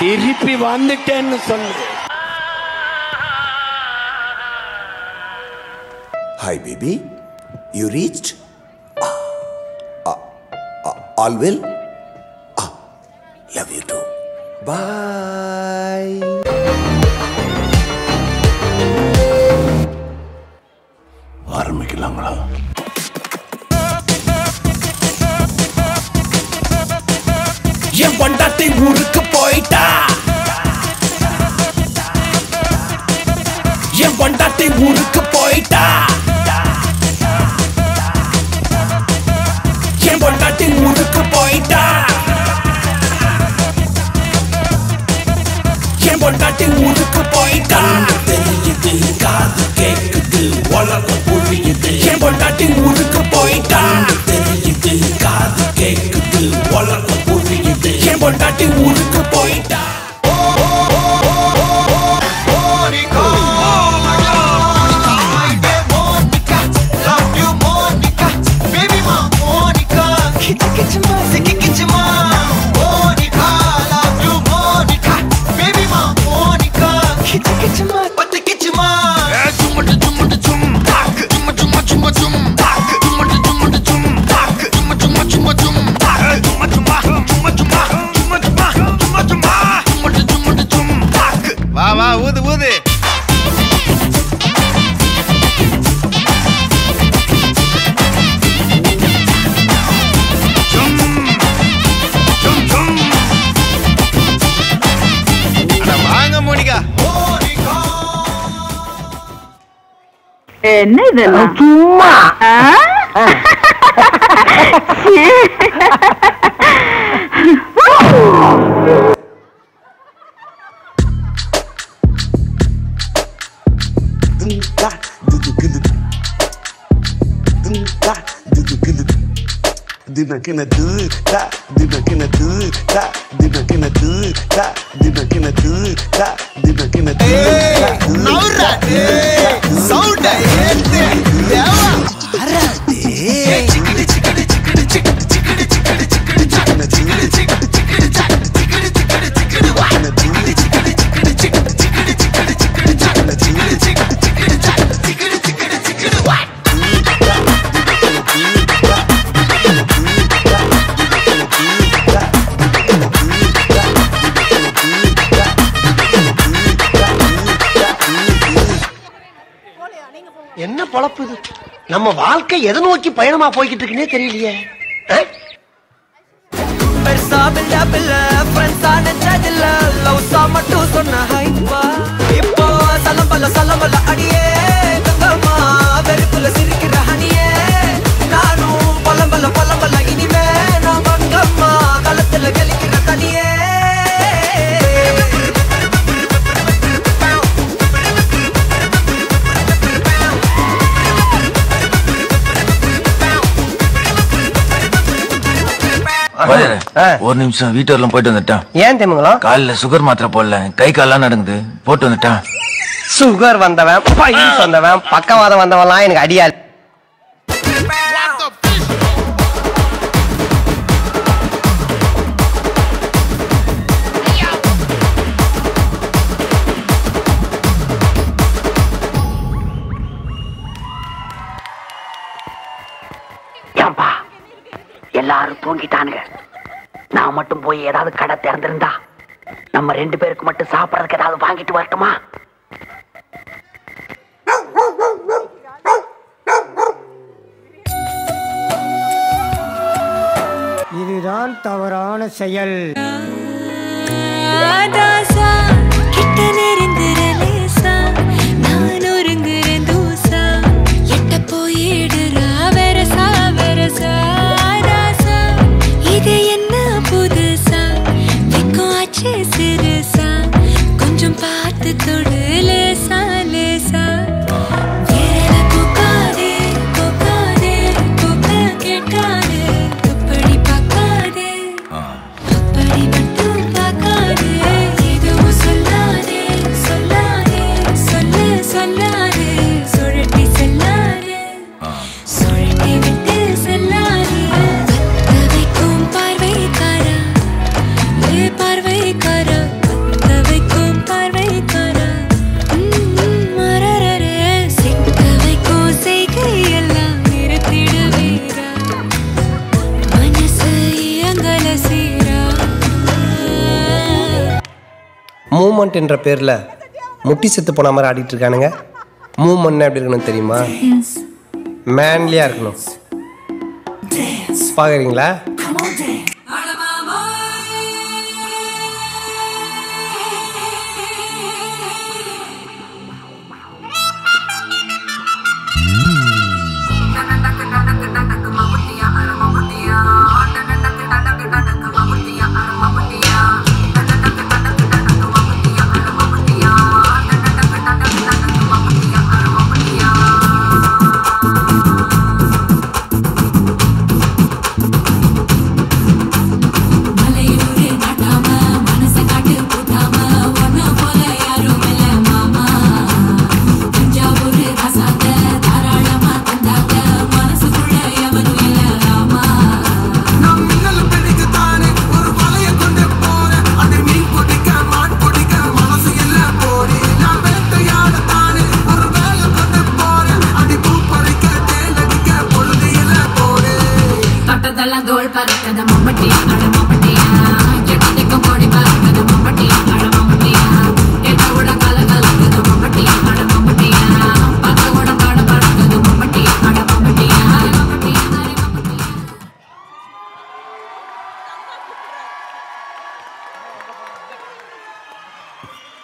திருப்பி வந்துட்டேன்னு சொல்லு. Hi baby, you reached? All well? Love you too. Bye. ஆரம்பிக்கலாங்களா? என் பொண்டாட்டி ஊருக்கு போயிட்டா, என் பொண்டாட்டி ஊருக்கு போயிட்டா, என் பொண்டாட்டி ஊருக்கு போயிட்டா, என் பொண்டாட்டி ஊருக்கு போயிட்டா. தெரியுது, காது கேக்குது, உலகம் புரியுது. என் பொண்டாட்டி ஊருக்கு போயிட்டா. தெரியுது, காது கேக்குது, உலகம் புரியுது. என் பொண்டாட்டி ஊருக்கு போயிட்டா. என்ன இதெல்லாம்? சும்மா என்ன பொழப்பு இது? நம்ம வாழ்க்கை எதை நோக்கி பயணமா போய்கிட்டு இருக்குன்னே தெரியலையே. பெருசா பில்ல பில்ல ஃப்ரெண்ட்ஸா நெஞ்சதில்ல லவ்ஸா மட்டும் சொன்ன ஹைப்பா. இப்போ சலம்பல அடியே தங்கம்மா வெறுப்புல சிரிக்கிற ஹனியே. நானும் பலம்பல இனிமே நான் வங்கம்மா களத்துல கலிக்கிற தனியே. ஒரு நிமிஷம் வீட்டுல போயிட்டு வந்துட்டான். ஏன் தெரியுங்களா? காலைல சுகர் மாத்திரை போடல, கை கால்லாம் நடங்குது, போட்டு வந்துட்டான். சுகர் வந்தவன், பைல்ஸ் வந்தவன், பக்கவாதம் வந்தவன்லாம் எனக்கு அடியாது. எல்லாரும் தூங்கிட்டானுங்க. நான் மட்டும் போய் ஏதாவது கடை திறந்திருந்தா நம்ம 2 பேருக்கு மட்டும் சாப்பிடறதுக்கு ஏதாவது வாங்கிட்டு வரட்டுமா? இதுதான் தவறான செயல். கொஞ்சம் பார்த்து தொடு லேசா லேசா. அப்படி மட்டும் பார்க்காதே, எதுவும் மூமெண்ட் என்ற பேரில் முட்டி செத்து போன மாதிரி ஆடிட்டு இருக்கானுங்க. மூமெண்ட் எப்படி இருக்கணும் தெரியுமா? மேன்லியாக இருக்கணும். பார்க்குறீங்களா?